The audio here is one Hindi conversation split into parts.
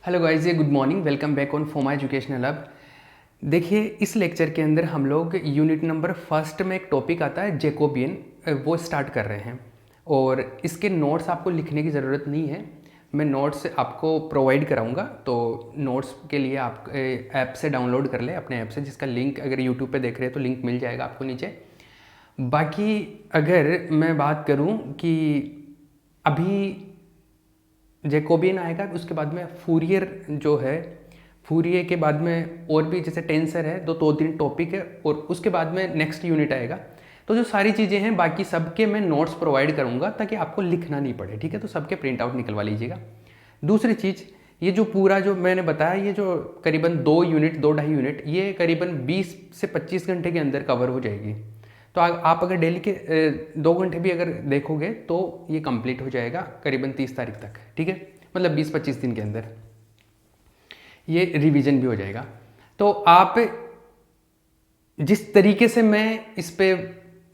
हेलो गाइस, ये good morning, welcome back on Foma educational hub. देखिए, इस लेक्चर के अंदर हम लोग यूनिट नंबर फर्स्ट में एक टॉपिक आता है जैकोबियन, वो स्टार्ट कर रहे हैं। और इसके नोट्स आपको लिखने की ज़रूरत नहीं है, मैं नोट्स आपको प्रोवाइड कराऊंगा। तो नोट्स के लिए आप ऐप से डाउनलोड कर लें, अपने ऐप से, जिसका लिंक अगर यूट्यूब पे देख रहे हैं तो लिंक मिल जाएगा आपको नीचे। बाकी अगर मैं बात करूं कि अभी जैकोबियन आएगा, उसके बाद में फूरियर जो है, फूरियर के बाद में और भी जैसे टेंसर है, दो तीन टॉपिक है, और उसके बाद में नेक्स्ट यूनिट आएगा। तो जो सारी चीज़ें हैं बाकी सबके मैं नोट्स प्रोवाइड करूंगा ताकि आपको लिखना नहीं पड़े, ठीक है। तो सबके प्रिंट आउट निकलवा लीजिएगा। दूसरी चीज़, ये जो पूरा जो मैंने बताया, ये जो करीबन 2.5 यूनिट, ये करीबन 20 से 25 घंटे के अंदर कवर हो जाएगी। तो आप अगर डेली के 2 घंटे भी अगर देखोगे तो ये कंप्लीट हो जाएगा करीबन 30 तारीख तक, ठीक है। मतलब 20-25 दिन के अंदर ये रिवीजन भी हो जाएगा। तो आप जिस तरीके से मैं इस पे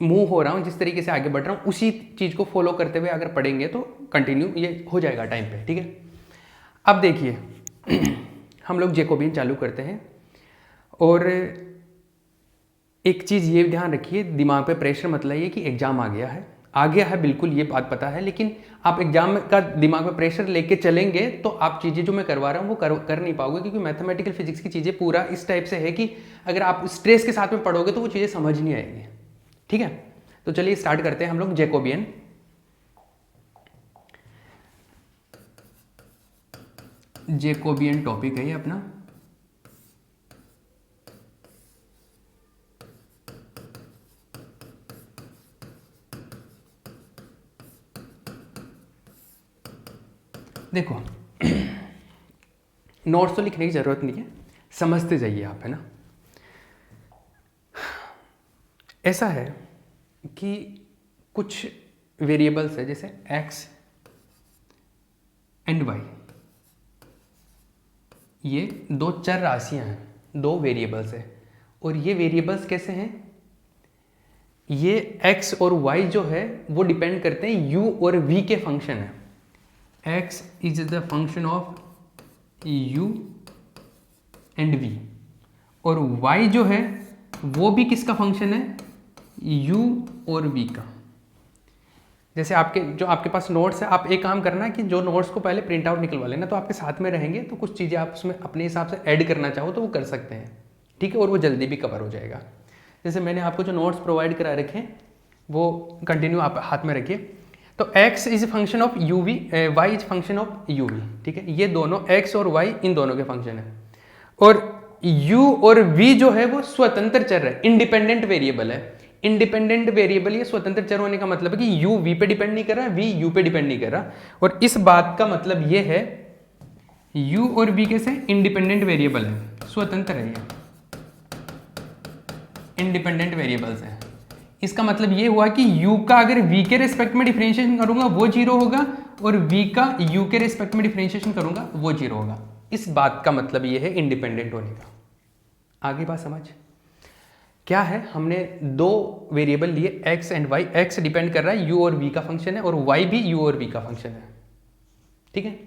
मूव हो रहा हूँ, जिस तरीके से आगे बढ़ रहा हूँ, उसी चीज़ को फॉलो करते हुए अगर पढ़ेंगे तो कंटिन्यू ये हो जाएगा टाइम पे, ठीक है। अब देखिए हम लोग जैकोबियन चालू करते हैं। और एक चीज़ ये ध्यान रखिए, दिमाग पे प्रेशर मत लाइए कि एग्ज़ाम आ गया है, बिल्कुल ये बात पता है। लेकिन आप एग्जाम का दिमाग में प्रेशर लेके चलेंगे तो आप चीज़ें जो मैं करवा रहा हूँ वो कर नहीं पाओगे, क्योंकि मैथमेटिकल फिजिक्स की चीज़ें पूरा इस टाइप से है कि अगर आप स्ट्रेस के साथ में पढ़ोगे तो वो चीज़ें समझ नहीं आएंगी, ठीक है। तो चलिए स्टार्ट करते हैं हम लोग जैकोबियन। जैकोबियन टॉपिक है ये अपना। देखो नोट्स तो लिखने की ज़रूरत नहीं है, समझते जाइए आप, है ना। ऐसा है कि कुछ वेरिएबल्स है, जैसे x एंड y, ये दो चर राशियां हैं, दो वेरिएबल्स है। और ये वेरिएबल्स कैसे हैं, ये x और y जो है वो डिपेंड करते हैं u और v के फंक्शन है। x is the function of u and v, और y जो है वो भी किसका फंक्शन है, u और v का। जैसे आपके पास नोट्स है, आप एक काम करना कि जो नोट्स को पहले प्रिंट आउट निकलवा लेना, तो आपके साथ में रहेंगे, तो कुछ चीज़ें आप उसमें अपने हिसाब से ऐड करना चाहो तो वो कर सकते हैं, ठीक है। और वो जल्दी भी कवर हो जाएगा। जैसे मैंने आपको जो नोट्स प्रोवाइड करा रखे हैं वो कंटिन्यू आप हाथ में रखिए। तो x is function of u v, y is function of u v, ठीक है। ये दोनों x और y इन दोनों के फंक्शन है। और u और v जो है वो स्वतंत्र चर है, इंडिपेंडेंट वेरिएबल है। इंडिपेंडेंट वेरिएबल, ये स्वतंत्र चर होने का मतलब है कि u v पे डिपेंड नहीं कर रहा, v u पे डिपेंड नहीं कर रहा। और इस बात का मतलब ये है u और v कैसे इंडिपेंडेंट वेरिएबल है, स्वतंत्र है, ये इंडिपेंडेंट वेरिएबल्स है। इसका मतलब ये हुआ कि u का अगर v के रिस्पेक्ट में डिफरेंशिएशन करूंगा वो 0 होगा, और v का u के रिस्पेक्ट में डिफरेंशिएशन करूंगा वो 0 होगा। इस बात का मतलब ये है इंडिपेंडेंट होने का। आगे बात समझ क्या है, हमने दो वेरिएबल लिए x and y। x depend कर रहा है u और v का फंक्शन है, और y भी u और v का फंक्शन है, ठीक है।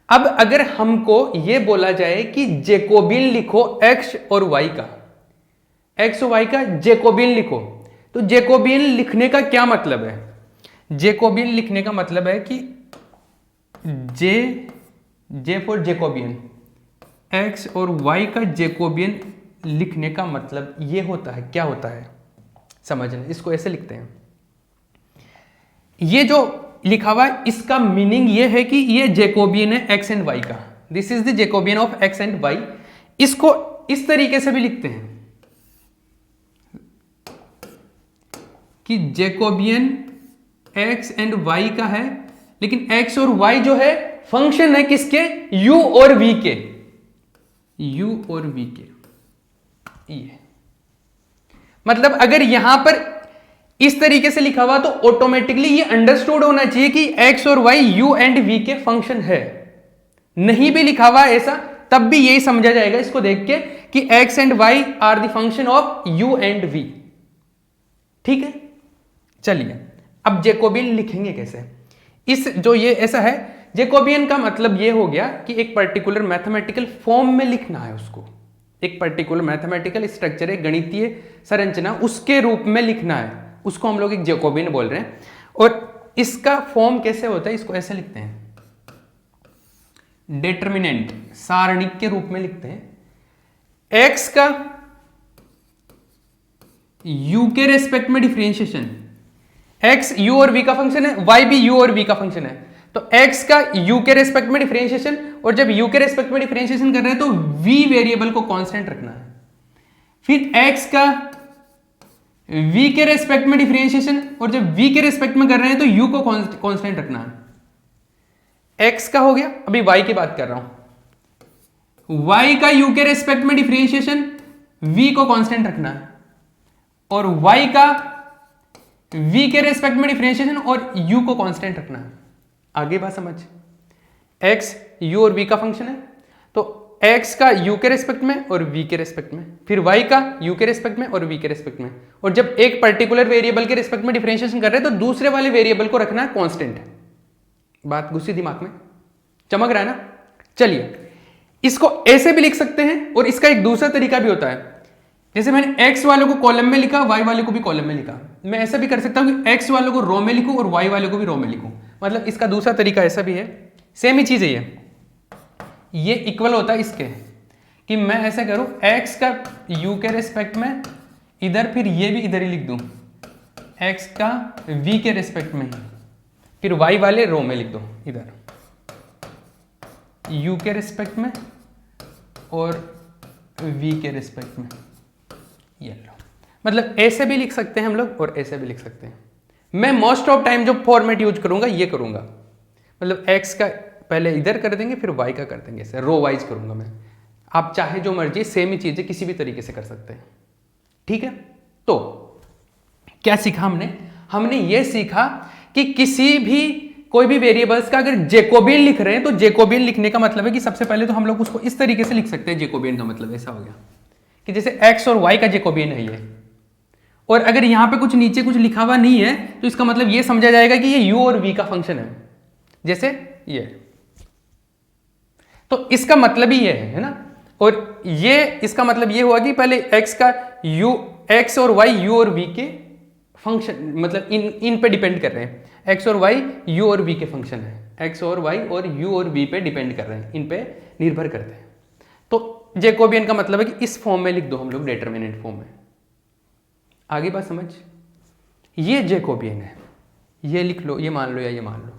अब अगर हमको ये बोला जाए कि जैकोबियन लिखो x और y का, x और y का जैकोबियन लिखो, तो जैकोबियन लिखने का क्या मतलब है, जैकोबियन लिखने का मतलब है कि जे फॉर जैकोबियन, x और y का जैकोबियन लिखने का मतलब ये होता है, क्या होता है समझना। इसको ऐसे लिखते हैं, ये जो लिखा हुआ है इसका मीनिंग ये है कि ये जैकोबियन है x एंड y का, this is the Jacobian of x and y। इसको इस तरीके से भी लिखते हैं कि जैकोबियन x एंड y का है, लेकिन x और y जो है फंक्शन है किसके, u और v के, u और v के। ये मतलब अगर यहां पर इस तरीके से लिखा हुआ तो ऑटोमेटिकली ये अंडरस्टूड होना चाहिए कि x और y u एंड v के फंक्शन है। नहीं भी लिखा हुआ ऐसा तब भी यही समझा जाएगा इसको देख के कि x and y are the function of u and v, ठीक है। चलिए अब जैकोबियन लिखेंगे कैसे। इस जो ये ऐसा है जैकोबियन का मतलब ये हो गया कि एक पर्टिकुलर मैथमेटिकल फॉर्म में लिखना है उसको, एक पर्टिकुलर मैथमेटिकल स्ट्रक्चर, एक गणितीय संरचना उसके रूप में लिखना है, उसको हम लोग एक जैकोबियन बोल रहे हैं। और इसका फॉर्म कैसे होता है, इसको ऐसे लिखते हैं, डिटरमिनेंट, सारणिक के रूप में लिखते हैं। एक्स का यू के रेस्पेक्ट में डिफरेंशिएशन, एक्स यू और वी का फंक्शन है, वाई भी यू और वी का फंक्शन है, तो एक्स का यू के रेस्पेक्ट में डिफरेंशिएशन, और जब यू के रेस्पेक्ट में डिफरेंशिएशन कर रहे हैं तो वी वेरिएबल को कांस्टेंट रखना है। फिर एक्स का वी के रेस्पेक्ट में डिफरेंशिएशन, और जब वी के रेस्पेक्ट में कर रहे हैं तो यू को कांस्टेंट रखना है। एक्स का हो गया, अभी वाई की बात कर रहा हूं, वाई का यू के रेस्पेक्ट में डिफरेंशिएशन, वी को कांस्टेंट रखना है, और वाई का v के रेस्पेक्ट में डिफरेंशिएशन और u को कांस्टेंट रखना है। आगे बात समझ, x u और v का फंक्शन है, तो x का u के रेस्पेक्ट में और v के रेस्पेक्ट में, फिर y का u के रेस्पेक्ट में और v के रेस्पेक्ट में, और जब एक पर्टिकुलर वेरिएबल के रेस्पेक्ट में डिफरेंशिएशन कर रहे हैं तो दूसरे वाले वेरिएबल को रखना है कांस्टेंट। बात घुसी दिमाग में, चमक रहा है ना। चलिए इसको ऐसे भी लिख सकते हैं, और इसका एक दूसरा तरीका भी होता है, जैसे मैंने x वालों को कॉलम में लिखा, y वाले को भी कॉलम में लिखा, मैं ऐसा भी कर सकता हूं कि x वालों को रो में लिखूं और y वाले को भी रो में लिखूं। मतलब इसका दूसरा तरीका ऐसा भी है, सेम ही चीज है ये इक्वल होता है इसके, कि मैं ऐसे करूं x का u के रेस्पेक्ट में इधर, फिर ये भी इधर ही लिख दूं x का v के रेस्पेक्ट में, फिर y वाले रो में लिख दो, इधर u के रेस्पेक्ट में और v के रेस्पेक्ट में, ये लो। मतलब ऐसे भी लिख सकते हैं हम लोग और ऐसे भी लिख सकते हैं। मैं मोस्ट ऑफ टाइम जो फॉर्मेट यूज करूंगा ये करूंगा, मतलब x का पहले इधर कर देंगे फिर y का कर देंगे, ऐसे रो वाइज करूंगा मैं। आप चाहे जो मर्जी, सेम ही चीजें किसी भी तरीके से कर सकते हैं, ठीक है। तो क्या सीखा हमने ये सीखा कि किसी भी कोई भी वेरिएबल्स का अगर जैकोबियन लिख रहे हैं तो जैकोबियन लिखने का मतलब है कि सबसे पहले तो हम लोग उसको इस तरीके से लिख सकते हैं। जैकोबियन का मतलब ऐसा हो गया कि जैसे x और y का जैकोबियन है ये, और अगर यहां पे कुछ नीचे कुछ लिखा हुआ नहीं है तो इसका मतलब ये समझा जाएगा कि ये u और v का फंक्शन है, जैसे ये, तो इसका मतलब ही ये है ना। और ये इसका मतलब ये हुआ कि पहले x का x और y u और v के फंक्शन, मतलब इन पे डिपेंड कर रहे हैं, x और y u और v के फंक्शन है, x और y और u और v पे डिपेंड कर रहे हैं, इन पे निर्भर करते हैं। तो जैकोबियन का मतलब है कि इस फॉर्म में लिख दो हम लोग, डिटरमिनेंट फॉर्म में। आगे बात समझ, ये जैकोबियन है, ये लिख लो, ये मान लो या ये मान लो।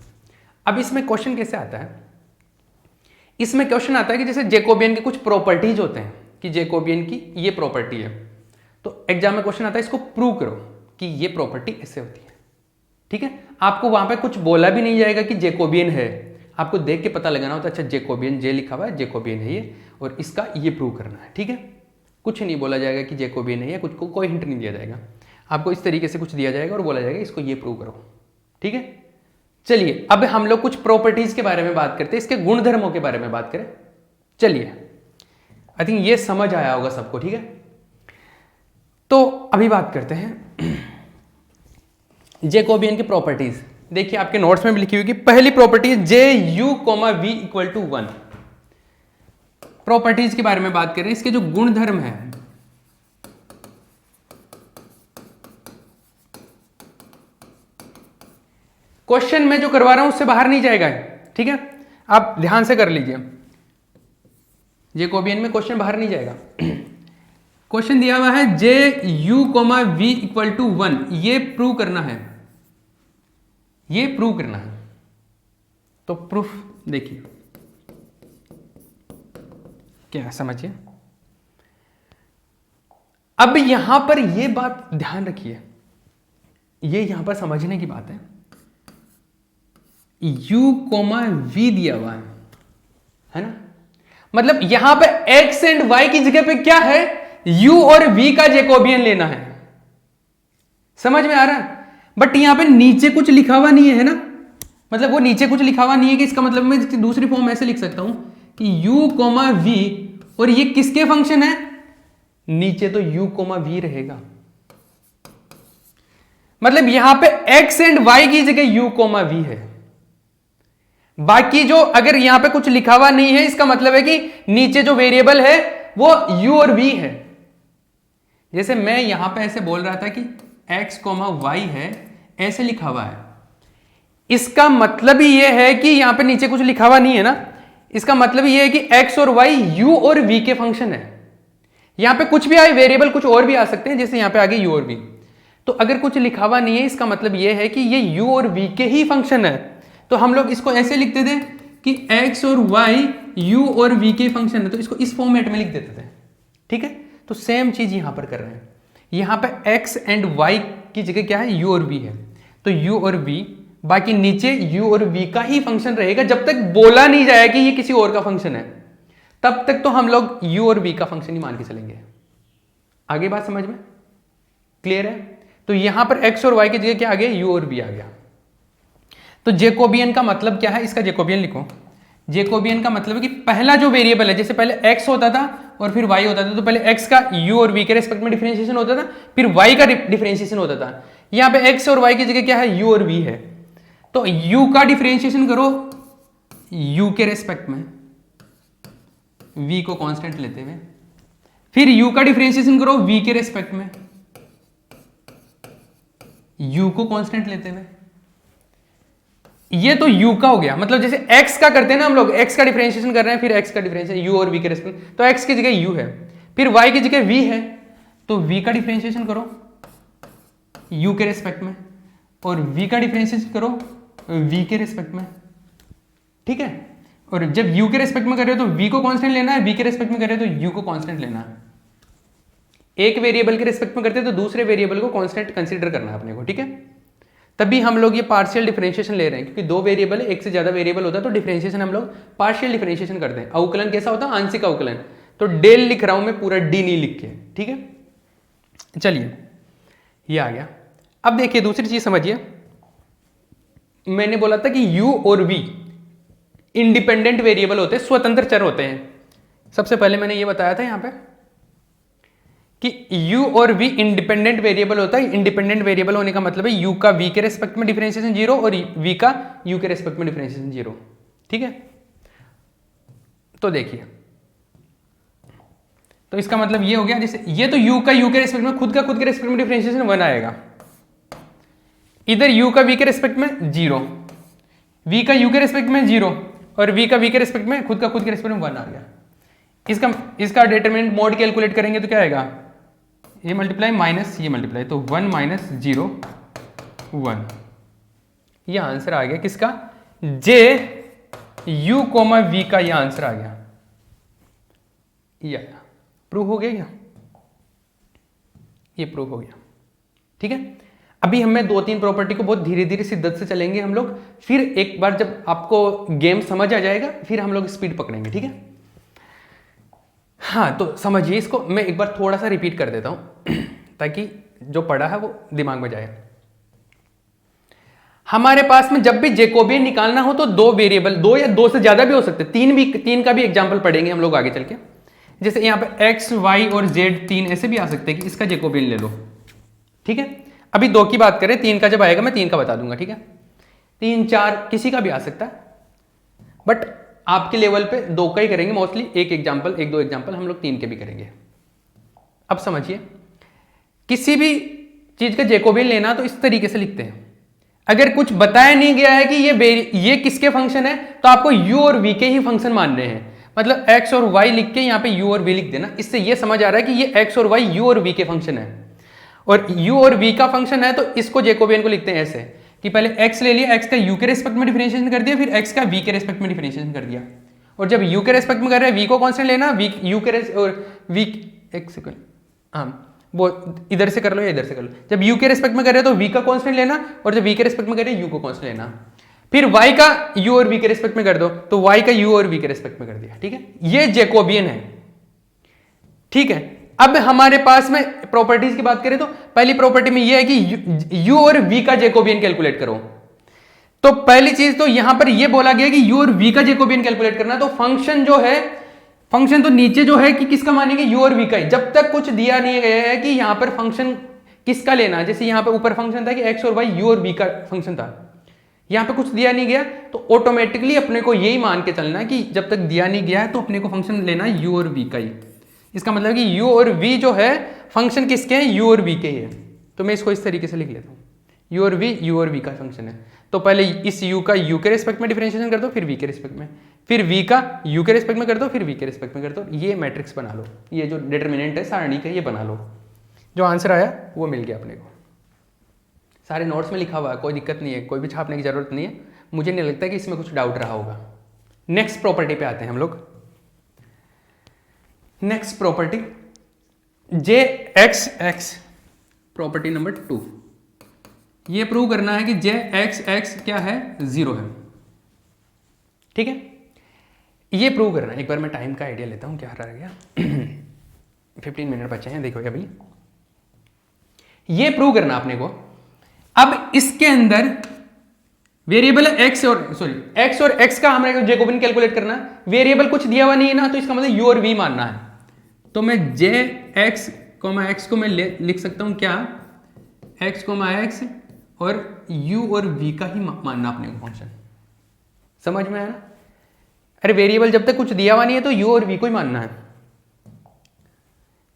अब इसमें क्वेश्चन कैसे आता है, इसमें क्वेश्चन आता है कि जैसे जैकोबियन के कुछ प्रॉपर्टीज होते हैं कि जैकोबियन की ये प्रॉपर्टी है, तो एग्जाम में क्वेश्चन आता है इसको प्रूव करो कि ये प्रॉपर्टी ऐसे होती है, ठीक है। आपको वहां पे कुछ बोला भी नहीं जाएगा कि जैकोबियन है, आपको देख के पता लगाना होता है, अच्छा जैकोबियन, जे लिखा हुआ है, जैकोबियन है ये, और इसका ये प्रूव करना है, ठीक है। कुछ नहीं बोला जाएगा कि जैकोबियन है, या कुछ को कोई हिंट नहीं दिया जाएगा, आपको इस तरीके से कुछ दिया जाएगा और बोला जाएगा इसको ये प्रूव करो, ठीक है। चलिए अब हम लोग कुछ प्रॉपर्टीज के बारे में बात करते हैं, इसके गुणधर्मों के बारे में बात करें। चलिए, आई थिंक ये समझ आया होगा सबको, ठीक है। तो अभी बात करते हैं जैकोबियन की प्रॉपर्टीज। देखिए आपके नोट्स में भी लिखी हुई कि पहली प्रॉपर्टी है J U comma V equal to 1। Properties के बारे में बात कर रहे हैं, इसके जो गुणधर्म है, क्वेश्चन में जो करवा रहा हूं उससे बाहर नहीं जाएगा, ठीक है। आप ध्यान से कर लीजिए, जैकोबियन में क्वेश्चन बाहर नहीं जाएगा। क्वेश्चन दिया हुआ है J U comma V equal to 1, ये प्रूव करना है, ये प्रूव करना है। तो प्रूफ देखिए क्या, समझिए। अब यहां पर यह बात ध्यान रखिए, ये यहां पर समझने की बात है, u कोमा v दिया हुआ है ना, मतलब यहां पे x एंड y की जगह पे क्या है, u और v का जैकोबियन लेना है। समझ में आ रहा है? बट यहां पे नीचे कुछ लिखा हुआ नहीं है ना, मतलब वो नीचे कुछ लिखा हुआ नहीं है कि इसका मतलब मैं इसकी दूसरी फॉर्म ऐसे लिख सकता हूं कि u कोमा v, और ये किसके फंक्शन है, नीचे तो u कोमा v रहेगा, मतलब यहां पे x एंड y की जगह u कोमा v है। बाकी जो अगर यहां पे कुछ लिखा हुआ नहीं है, इसका मतलब है कि नीचे जो वेरिएबल है वो u और v है। जैसे मैं यहां पे ऐसे बोल रहा था कि x, y है, ऐसे लिखा हुआ है, इसका मतलब ही ये है कि यहां पे नीचे कुछ लिखा हुआ नहीं है ना, इसका मतलब ये है कि x और y u और v के फंक्शन है। यहां पे कुछ भी आए वेरिएबल, कुछ और भी आ सकते हैं, जैसे यहां पे आगे u और v। तो अगर कुछ लिखा हुआ नहीं है, इसका मतलब ये है कि ये u और v के ही फंक्शन है। तो हम लोग इसको ऐसे लिखते थे कि x और y u और v के फंक्शन है, तो इसको इस फॉर्मेट में लिख देते थे। ठीक है, तो सेम चीज यहां पर कर रहे हैं। यहां पे x एंड y की जगह क्या है, u और v है, तो u और v, बाकी नीचे u और v का ही फंक्शन रहेगा। जब तक बोला नहीं जाए कि ये किसी और का फंक्शन है, तब तक तो हम लोग u और v का फंक्शन ही मान के चलेंगे। आगे बात समझ में क्लियर है? तो यहां पर x और y की जगह क्या आ गया, u और v आ गया। तो जेकोबियन का मतलब क्या है, इसका जेकोबियन लिखो। जेकोबियन का मतलब है कि पहला जो वेरिएबल है, जैसे पहले x होता था और फिर y होता था, तो पहले x का u और v के रेस्पेक्ट में डिफरेंशिएशन होता था, फिर y का डिफरेंशिएशन होता था। यहां पे x और y की जगह क्या है, u और v है, तो u का डिफरेंशिएशन करो u के रेस्पेक्ट में, v को कांस्टेंट लेते हुए, फिर u का डिफरेंशिएशन करो v के रेस्पेक्ट में, u को कांस्टेंट लेते हुए। ये तो u का हो गया, मतलब जैसे x का करते हैं ना हम लोग, x का डिफरेंशिएशन कर रहे हैं, फिर x का डिफरेंशिएशन u और v के रेस्पेक्ट, तो x की जगह u है, फिर y की जगह v है, तो v का डिफरेंशिएशन करो u के रेस्पेक्ट में, और v का डिफरेंशिएशन करो v के रेस्पेक्ट में। ठीक है, और जब u के रेस्पेक्ट में कर रहे हो तो v को कांस्टेंट लेना है, v के रेस्पेक्ट में कर रहे हो तो u को कांस्टेंट लेना है। एक वेरिएबल के रेस्पेक्ट में करते हैं तो दूसरे वेरिएबल को कांस्टेंट कंसीडर करना है अपने को। ठीक है, तभी हम लोग ये पार्शियल डिफरेंशिएशन ले रहे हैं, क्योंकि दो वेरिएबल है, एक से ज्यादा वेरिएबल होता है तो डिफरेंशिएशन हम लोग पार्शियल डिफरेंशिएशन करते हैं। अवकलन कैसा होता है, आंशिक अवकलन। तो डेल लिख रहा हूं मैं, पूरा डी नहीं लिख के। ठीक है, चलिए ये आ गया। अब देखिए दूसरी चीज समझिए, मैंने बोला था कि u और v इंडिपेंडेंट वेरिएबल होते हैं, स्वतंत्र चर होते हैं। सबसे पहले मैंने ये बताया था यहां पे कि u और v इंडिपेंडेंट वेरिएबल होता है। इंडिपेंडेंट वेरिएबल होने का मतलब है u का v के रेस्पेक्ट में डिफरेंशिएशन 0 और v का u के रेस्पेक्ट में डिफरेंशिएशन 0। ठीक है, तो देखिए, तो इसका मतलब ये हो गया, जैसे ये तो u का u के रेस्पेक्ट में खुद के रेस्पेक्ट में डिफरेंशिएशन 1 आएगा, इधर u का v के रेस्पेक्ट में 0, v का u के रेस्पेक्ट में 0 और v का v के रेस्पेक्ट में खुद के रेस्पेक्ट में 1 आ गया। इसका डिटरमिनेंट मोड कैलकुलेट करेंगे तो क्या आएगा, ये मल्टीप्लाई माइनस ये मल्टीप्लाई, तो 1 माइनस 0 1। ये आंसर आ गया किसका, जे u कोमा v का ये आंसर आ गया। ये आया, प्रूव हो गया क्या, ये प्रूव हो गया। ठीक है, अभी हमें 2-3 प्रॉपर्टी को बहुत धीरे धीरे शिद्दत से चलेंगे हम लोग, फिर एक बार जब आपको गेम समझ आ जाएगा फिर हम लोग स्पीड पकड़ेंगे। ठीक है, हाँ तो समझिए इसको, मैं एक बार थोड़ा सा रिपीट कर देता हूं ताकि जो पढ़ा है वो दिमाग में जाए। हमारे पास में जब भी जेकोबियन निकालना हो तो दो वेरिएबल, दो या दो से ज्यादा भी हो सकते, तीन का भी एग्जांपल पढ़ेंगे हम लोग आगे चल के। जैसे यहाँ पे x, y और z तीन ऐसे भी आ सकते हैं कि इसका जेकोबियन ले लो। ठीक है, अभी दो की बात करें, तीन का जब आएगा मैं तीन का बता दूंगा। ठीक है, 3, 4 किसी का भी आ सकता है, बट आपके लेवल पे दो का ही करेंगे मोस्टली, एक दो एग्जांपल हम लोग तीन के भी करेंगे। अब समझिए, किसी भी चीज का जेकोबियन लेना तो इस तरीके से लिखते हैं। अगर कुछ बताया नहीं गया है कि ये किसके फंक्शन है, तो आपको u और v के ही फंक्शन मान रहे हैं। मतलब x और y लिख के यहाँ पे u और v लिख देना, इससे ये समझ आ रहा है कि ये x और y u और v के फंक्शन है, और u और v का फंक्शन है तो इसको जेकोबियन को लिखते हैं ऐसे कि पहले x ले लिया, x का u के रेस्पेक्ट में डिफरेंशिएशन कर दिया, फिर x का v के रेस्पेक्ट में डिफरेंशिएशन कर दिया। और जब u के रेस्पेक्ट में कर रहे हैं v को कांस्टेंट लेना, u के और v एक सेकंड, हाँ वो इधर से कर लो या इधर से कर लो। जब u के रेस्पेक्ट में कर रहे हो तो v का कांस्टेंट लेना, और जब v के रेस्पेक्ट में कर रहे हैं u को कांस्टेंट लेना। फिर y का u और v के रेस्पेक्ट में कर दो तो y का u और v के रेस्पेक्ट में कर दिया। ठीक है, ये जेकोबियन है। ठीक है, अब हमारे पास में प्रॉपर्टीज की बात करें तो पहली प्रॉपर्टी में ये है कि u और v का जेकोबियन कैलकुलेट करो। तो पहली चीज तो यहां पर ये बोला गया कि u और v का जेकोबियन कैलकुलेट करना, तो फंक्शन जो है, फंक्शन तो नीचे जो है कि किसका मानेंगे, u और v का। जब तक कुछ दिया नहीं गया है कि यहां पर फंक्शन किसका लेना, जैसे यहां पर ऊपर फंक्शन था कि x और y u और v का फंक्शन था, यहाँ पे कुछ दिया नहीं गया तो ऑटोमेटिकली अपने को यही मान के चलना कि जब तक दिया नहीं गया है तो अपने को फंक्शन लेना है u और v का ही। इसका मतलब कि u और v जो है फंक्शन किसके हैं, u और v के ही है। तो मैं इसको इस तरीके से लिख लेता हूँ, u और v का फंक्शन है। तो पहले इस u का u के रिस्पेक्ट में डिफरेंशिएशन कर दो, फिर v के रिस्पेक्ट में, फिर v का u के रिस्पेक्ट में कर दो, फिर v के रिस्पेक्ट में कर दो। ये मैट्रिक्स बना लो, ये जो डिटरमिनेंट है सारणी का ये बना लो। जो आंसर आया वो मिल गया अपने को। सारे नोट्स में लिखा हुआ है, कोई दिक्कत नहीं है, कोई भी छापने की जरूरत नहीं है। मुझे नहीं लगता कि इसमें कुछ डाउट रहा होगा। नेक्स्ट प्रॉपर्टी पे आते हैं हम लोग। नेक्स्ट प्रॉपर्टी जे एक्स एक्स, प्रॉपर्टी नंबर 2। ये प्रूव करना है कि जे एक्स एक्स क्या है, 0 है। ठीक है, ये प्रूव करना है। एक बार मैं टाइम का आइडिया लेता हूं, क्या रह गया 15 मिनट बचे हैं, देखो अभी। ये प्रूव करना आपने को। अब इसके अंदर वेरिएबल एक्स और एक्स का हमें जैकोबियन कैलकुलेट करना है। वेरिएबल कुछ दिया हुआ नहीं है ना, तो इसका मतलब u और v मानना है। तो मैं जे एक्स को मैं लिख सकता हूं क्या, x, और u और v का ही मानना अपने को फंक्शन। समझ में आया ना? अरे वेरिएबल जब तक कुछ दिया हुआ नहीं है तो u और v को ही मानना है।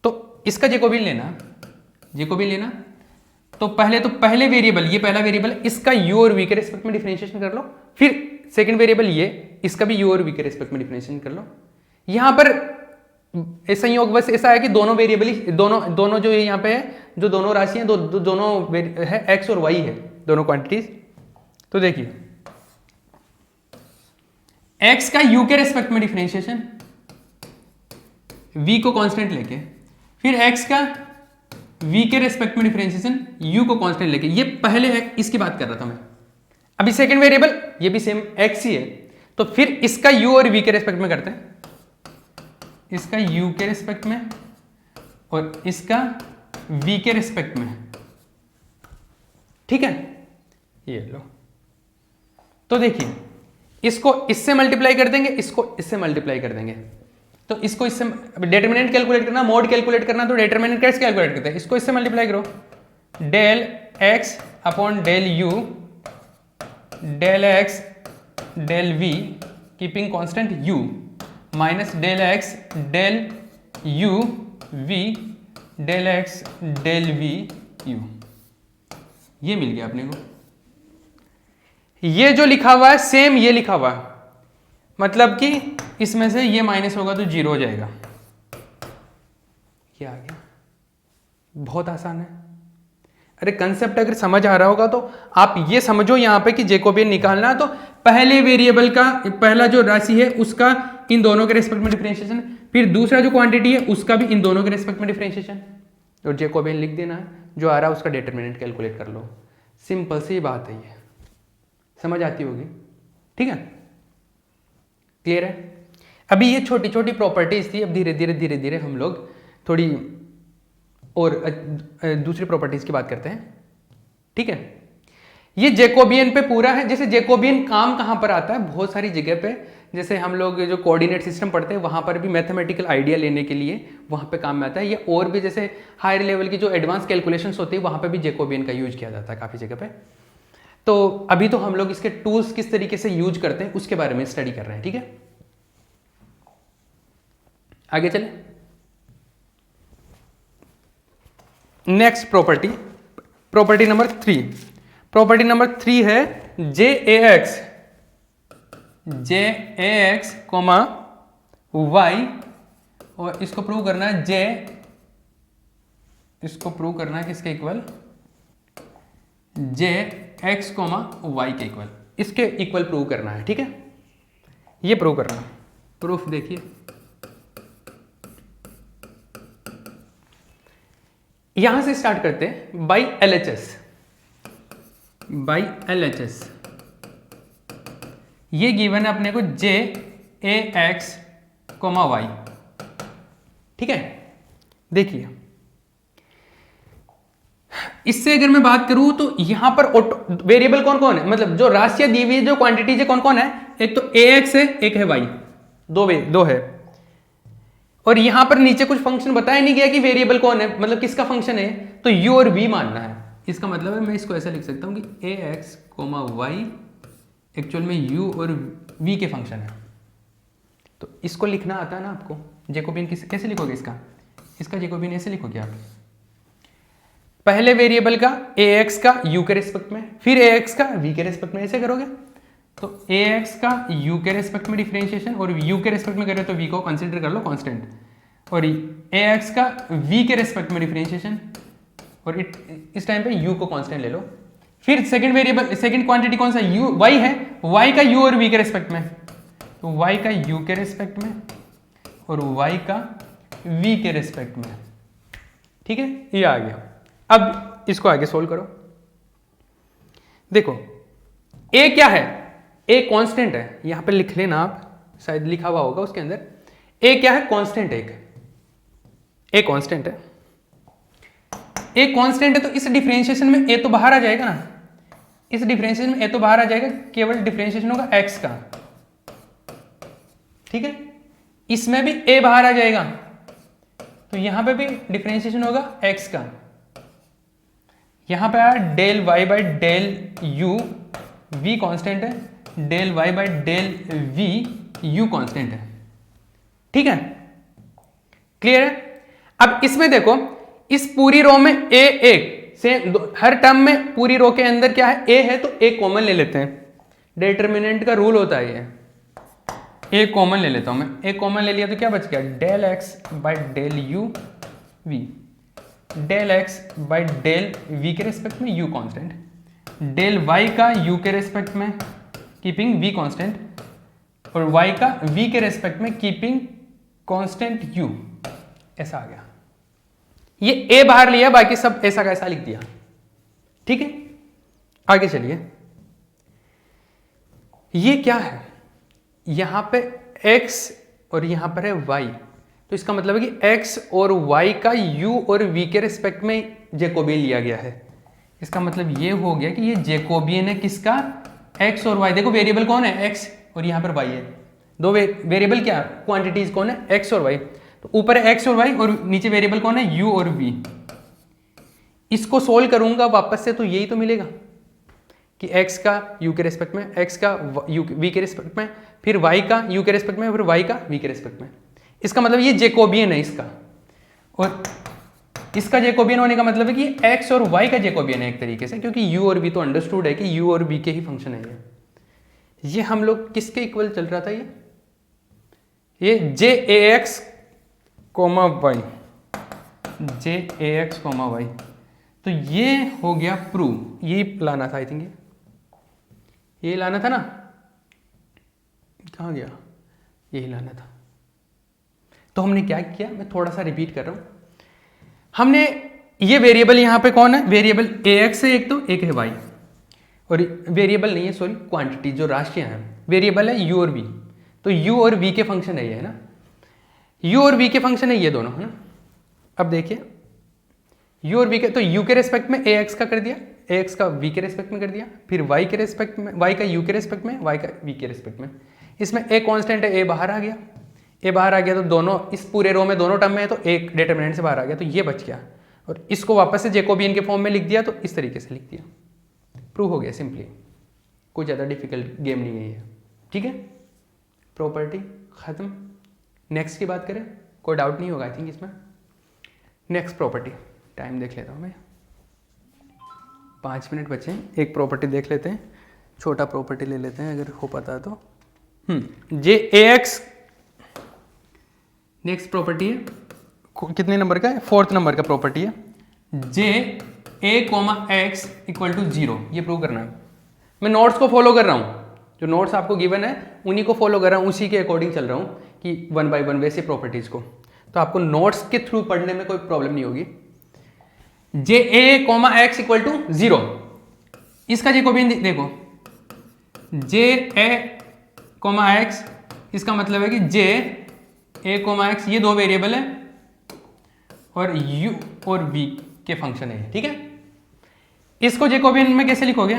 तो इसका जैकोबियन लेना, तो पहले वेरिएबल, ये पहला वेरिएबल, इसका u और v के रिस्पेक्ट में डिफरेंशिएशन कर लो। फिर सेकंड वेरिएबल ये, इसका भी u और v के रिस्पेक्ट में डिफरेंशिएशन कर लो। यहां पर संयोग बस ऐसा है कि दोनों वेरिएबल ही दोनों जो यहाँ पे है, जो दोनों राशि हैं, दोनों है x और y है, दोनों क्वांटिटीज। तो देखिए x का u के रिस्पेक्ट में डिफरेंशिएशन, v को कांस्टेंट लेके, फिर x का v के रेस्पेक्ट में डिफरेंशिएशन, u को कांस्टेंट लेके। ये पहले है, इसकी बात कर रहा था मैं। अभी सेकंड वेरिएबल ये भी सेम x ही है, तो फिर इसका u और v के रेस्पेक्ट में करते हैं। इसका u के रेस्पेक्ट में और इसका v के रेस्पेक्ट में। ठीक है, ये लो। तो देखिए इसको इससे मल्टीप्लाई कर देंगे, इसको इससे मल्टीप्लाई कर देंगे। तो इसको इससे डिटरमिनेंट कैलकुलेट करना, मोड कैलकुलेट करना, तो डिटरमिनेंट कैसे कैलकुलेट करते हैं, इसको इससे मल्टीप्लाई करो। Del x upon del u, del x del v keeping constant u, minus del x del u v, del x del v u। ये मिल गया अपने को। ये जो लिखा हुआ है सेम ये लिखा हुआ है, मतलब कि इसमें से ये माइनस होगा तो 0 हो जाएगा। ये आ गया, बहुत आसान है। अरे कंसेप्ट अगर समझ आ रहा होगा तो आप ये समझो यहाँ पे कि जैकोबियन निकालना है तो पहले वेरिएबल का, पहला जो राशि है उसका इन दोनों के रेस्पेक्ट में डिफरेंशिएशन, फिर दूसरा जो क्वांटिटी है उसका भी इन दोनों के रेस्पेक्ट में डिफरेंशिएशन, और जैकोबियन लिख देना है। जो आ रहा है उसका डिटरमिनेंट कैलकुलेट कर लो। सिंपल सी बात है, ये समझ आती होगी। ठीक है, क्लियर है? अभी ये छोटी छोटी प्रॉपर्टीज थी, अब धीरे धीरे हम लोग थोड़ी और दूसरी प्रॉपर्टीज की बात करते हैं। ठीक है, ये जैकोबियन पे पूरा है। जैसे जैकोबियन काम कहाँ पर आता है, बहुत सारी जगह पे, जैसे हम लोग जो कोऑर्डिनेट सिस्टम पढ़ते हैं वहाँ पर भी मैथमेटिकल आइडिया लेने के लिए वहाँ पे काम में आता है। या और भी जैसे हायर लेवल की जो एडवांस कैलकुलेशंस होती है वहाँ पे भी जैकोबियन का यूज किया जाता है काफ़ी जगह पे। तो अभी तो हम लोग इसके टूल्स किस तरीके से यूज करते हैं उसके बारे में स्टडी कर रहे हैं। ठीक है, आगे चले। Next property number 3। Property number 3 है जे ए एक्स कोमा वाई, और इसको प्रूव करना है इसको प्रूव करना है किसके इक्वल, जे एक्स कोमा वाई के इक्वल, इसके इक्वल प्रूव करना है। ठीक है, ये प्रूव करना है। प्रूफ देखिए, यहां से स्टार्ट करते हैं बाई LHS। ये गिवन है अपने को जे ए एक्स कोमा वाई। ठीक है, देखिए इससे अगर मैं बात करूं तो यहां पर वेरिएबल कौन कौन है, मतलब जो राशियां दी हुई है, जो क्वांटिटीज है कौन कौन है, एक तो ए एक्स है, एक है वाई, दो है। और यहां पर नीचे कुछ फंक्शन बताया नहीं गया कि वेरिएबल कौन है, मतलब किसका फंक्शन है, तो u और v मानना है। इसका मतलब है मैं इसको ऐसा लिख सकता हूं कि ए एक्स कोमा वाई एक्चुअल में u और v के फंक्शन है। तो इसको लिखना आता है ना आपको, जैकोबियन कैसे लिखोगे इसका जैकोबियन ऐसे लिखोगे आप, पहले वेरिएबल का ax का u के रेस्पेक्ट में, फिर ax का v के रेस्पेक्ट में, ऐसे करोगे तो ax का u के रेस्पेक्ट में डिफरेंशिएशन, और u के रेस्पेक्ट में करें तो v को कंसीडर कर लो कांस्टेंट, और ax का v के रेस्पेक्ट में डिफरेंशिएशन, और इस टाइम पे u को कांस्टेंट ले लो। फिर सेकंड वेरिएबल, सेकंड क्वांटिटी कौन सा u y है, y का u और v के रेस्पेक्ट में, तो y का u के रेस्पेक्ट में और y का v के रेस्पेक्ट में। ठीक है, ये आ गया। अब इसको आगे सोल्व करो। देखो a क्या है, a कांस्टेंट है, यहां पे लिख लेना आप, शायद लिखा हुआ होगा उसके अंदर। a क्या है, कांस्टेंट है, a कांस्टेंट है, a कांस्टेंट है, तो इस डिफरेंशिएशन में a तो बाहर आ जाएगा ना, इस डिफरेंशिएशन में a तो बाहर आ जाएगा, केवल डिफरेंशिएशन होगा x का। ठीक है, इसमें भी a बाहर आ जाएगा, तो यहां पे भी डिफरेंशिएशन होगा x का। यहां पे आया del y by del u, v constant है, del y by del v, u constant है। ठीक है, क्लियर है। अब इसमें देखो, इस पूरी रो में a एक से हर टर्म में पूरी रो के अंदर क्या है, a है, तो a कॉमन ले लेते हैं, डिटरमिनेंट का रूल होता है ये। a कॉमन ले लेता हूं मैं, a कॉमन ले लिया तो क्या बच गया, del x by del u v, del x by del v के रेस्पेक्ट में u कांस्टेंट, डेल y का u के रेस्पेक्ट में कीपिंग v कांस्टेंट, और y का v के रेस्पेक्ट में कीपिंग कांस्टेंट u। ऐसा आ गया, ये a बाहर लिया, बाकी सब ऐसा का ऐसा लिख दिया। ठीक है, आगे चलिए। ये क्या है, यहां पे x और यहां पर है y, तो इसका मतलब है कि x और y का u और v के रेस्पेक्ट में जैकोबियन लिया गया है। इसका मतलब ये हो गया कि ये जैकोबियन है किसका, x और y। देखो वेरिएबल कौन है, x, और यहां पर y है, दो वेरिएबल क्या, क्वांटिटीज कौन है, x और y। तो ऊपर है x और y और नीचे वेरिएबल कौन है, u और v। इसको सोल्व करूंगा वापस से तो यही तो मिलेगा कि x का u के रेस्पेक्ट में, x का v के रेस्पेक्ट में, फिर y का u के रेस्पेक्ट में, फिर y का v के रेस्पेक्ट में। इसका मतलब ये जैकोबियन है इसका, और इसका जैकोबियन होने का मतलब है कि x और y का जैकोबियन है एक तरीके से, क्योंकि u और v तो अंडरस्टूड है कि u और v के ही फंक्शन है ये हम लोग किसके इक्वल चल रहा था, ये jax comma y, jax comma y। तो ये हो गया प्रूव, यही लाना था, आई थिंक ये लाना था ना, कहाँ गया, यही लाना था। तो हमने क्या किया, मैं थोड़ा सा रिपीट कर रहा हूं। हमने ये वेरिएबल यहां पे कौन है, वेरिएबल ax है एक, तो एक है y, और वेरिएबल नहीं है, सॉरी क्वांटिटी जो राशियां हैं, वेरिएबल है u और v। तो u और v के फंक्शन है ये, है ना, u और v के फंक्शन है ये दोनों, है ना। अब देखिए u और v के, तो u के रेस्पेक्ट में ax का कर दिया, ax का v के रेस्पेक्ट में कर दिया, फिर y के रेस्पेक्ट में, y का u के रेस्पेक्ट में, y का v के रेस्पेक्ट में। इसमें a कांस्टेंट है, a बाहर आ गया, a बाहर आ गया, तो दोनों इस पूरे रो में दोनों टर्म में है, तो एक डिटरमिनेंट से बाहर आ गया, तो ये बच गया, और इसको वापस से जैकोबियन के फॉर्म में लिख दिया, तो इस तरीके से लिख दिया, प्रूव हो गया सिंपली। कोई ज़्यादा डिफिकल्ट गेम नहीं है ये। ठीक है, प्रॉपर्टी खत्म। नेक्स्ट की बात करें, कोई डाउट नहीं होगा आई थिंक इसमें। नेक्स्ट प्रॉपर्टी, टाइम देख लेता हूँ मैं, 5 मिनट बचे हैं, एक प्रॉपर्टी देख लेते हैं, छोटा प्रॉपर्टी ले लेते हैं अगर हो पाता है तो। jax, नेक्स्ट प्रॉपर्टी है, कितने नंबर का है, 4th नंबर का प्रॉपर्टी है, ja(x = 0। ये प्रूव करना है। मैं नोट्स को फॉलो कर रहा हूँ, जो नोट्स आपको गिवन है उन्हीं को फॉलो कर रहा हूँ, उसी के अकॉर्डिंग चल रहा हूँ कि 1 by 1 वैसे प्रॉपर्टीज को, तो आपको नोट्स के थ्रू पढ़ने में कोई प्रॉब्लम नहीं होगी। ja(x = 0), इसका जैकोबियन देखो, ja(x), इसका मतलब है कि ja(x) ये दो वेरिएबल है और u और v के फंक्शन है, ठीक है। इसको जैकोबियन में कैसे लिखोगे,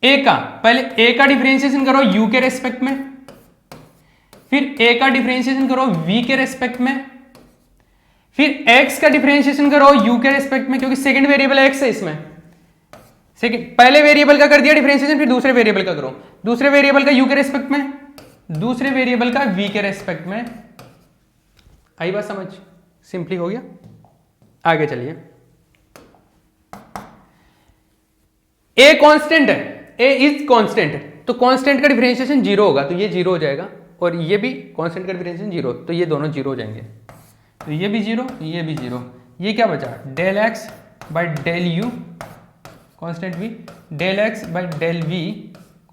a का, पहले a का डिफरेंशिएशन करो u के रेस्पेक्ट में, फिर a का डिफरेंशिएशन करो v के रेस्पेक्ट में, फिर x का डिफरेंशिएशन करो u के रेस्पेक्ट में, क्योंकि सेकंड वेरिएबल x है इसमें, सेकंड, पहले वेरिएबल का कर दिया डिफरेंशिएशन, फिर दूसरे वेरिएबल का करो। दूसरे वेरिएबल का यू के रेस्पेक्ट में, दूसरे वेरिएबल का वी के रेस्पेक्ट में। आई बात समझ? सिंपली हो गया। आगे चलिए। ए कांस्टेंट है, ए इज कांस्टेंट, तो कांस्टेंट का डिफरेंशिएशन जीरो होगा, तो ये जीरो हो जाएगा, और ये भी कांस्टेंट का डिफरेंशिएशन जीरो, तो ये दोनों जीरो हो जाएंगे। तो ये भी जीरो, ये भी जीरो। ये क्या बचा? Del x by del u constant v, del x by del v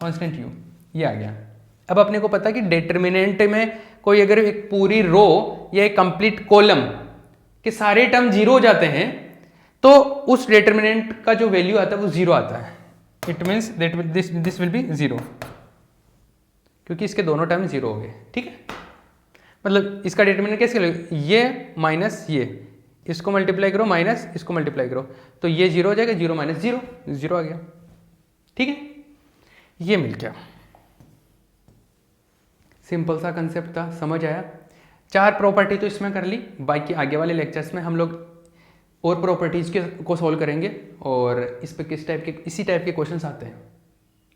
constant u, ये आ गया। अब अपने को पता है कि डिटर्मिनेंट में कोई अगर एक पूरी रो या एक कंप्लीट कॉलम के सारे टर्म जीरो हो जाते हैं, तो उस डिटर्मिनेंट का जो वैल्यू आता है वो जीरो आता है। It means that this will be zero, क्योंकि इसके दोनों टर्म जीरो हो गए। ठीक है, मतलब इसका डिटर्मिनेंट कैसे करोगे? ये माइनस ये, इसको मल्टीप्लाई करो माइनस इसको मल्टीप्लाई करो, तो ये जीरो हो जाएगा, जीरो माइनस जीरो, जीरो आ गया। ठीक है, ये मिल गया। सिंपल सा कंसेप्ट था, समझ आया? चार प्रॉपर्टी तो इसमें कर ली, बाकी आगे वाले लेक्चर्स में हम लोग और प्रॉपर्टीज को सॉल्व करेंगे, और इस पे किस टाइप के, इसी टाइप के क्वेश्चंस आते हैं।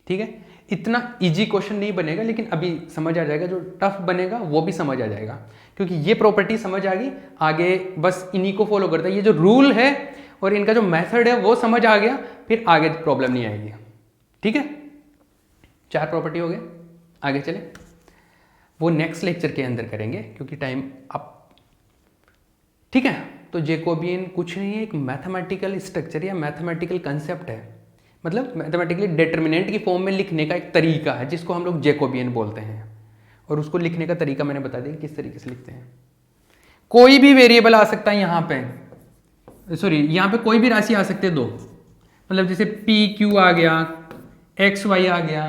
ठीक है, इतना इजी क्वेश्चन नहीं बनेगा, लेकिन अभी समझ आ जाएगा। जो टफ बनेगा वो भी समझ आ जाएगा, क्योंकि ये प्रॉपर्टी समझ आ गई, आगे बस इन्हीं को फॉलो करता है। ये जो रूल है और इनका जो मेथड है वो समझ आ गया, फिर आगे प्रॉब्लम नहीं आएगी। ठीक है, चार प्रॉपर्टी हो गए। आगे चले, वो नेक्स्ट लेक्चर के अंदर करेंगे, क्योंकि टाइम अब। ठीक है, तो जैकोबियन कुछ नहीं है, एक मैथमेटिकल स्ट्रक्चर या मैथमेटिकल कंसेप्ट है, मतलब मैथमेटिकली डिटर्मिनेंट की फॉर्म में लिखने का एक तरीका है, जिसको हम लोग जैकोबियन बोलते हैं। और उसको लिखने का तरीका मैंने बता दिया किस तरीके से लिखते हैं। कोई भी वेरिएबल आ सकता है यहाँ पे, सॉरी यहाँ पे कोई भी राशि आ सकते हैं दो, मतलब जैसे पी क्यू आ गया, एक्स वाई आ गया,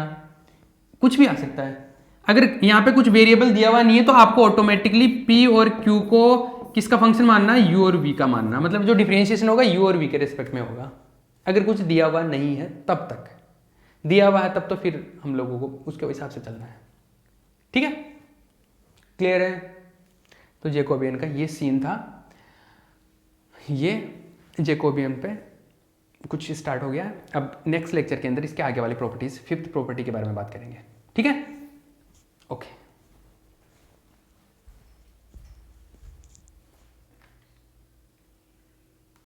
कुछ भी आ सकता है। अगर यहाँ पे कुछ वेरिएबल दिया हुआ नहीं है, तो आपको ऑटोमेटिकली पी और क्यू को किसका फंक्शन मानना है? यू और वी का मानना, मतलब जो डिफरेंशिएशन होगा यू और वी के रिस्पेक्ट में होगा। अगर कुछ दिया हुआ नहीं है तब तक, दिया हुआ है तब तो फिर हम लोगों को उसके हिसाब से चलना है। ठीक है, क्लियर है? तो जैकोबियन का ये सीन था, ये जैकोबियन पे कुछ स्टार्ट हो गया। अब नेक्स्ट लेक्चर के अंदर इसके आगे वाली प्रॉपर्टीज, फिफ्थ प्रॉपर्टी के बारे में बात करेंगे। ठीक है, ओके।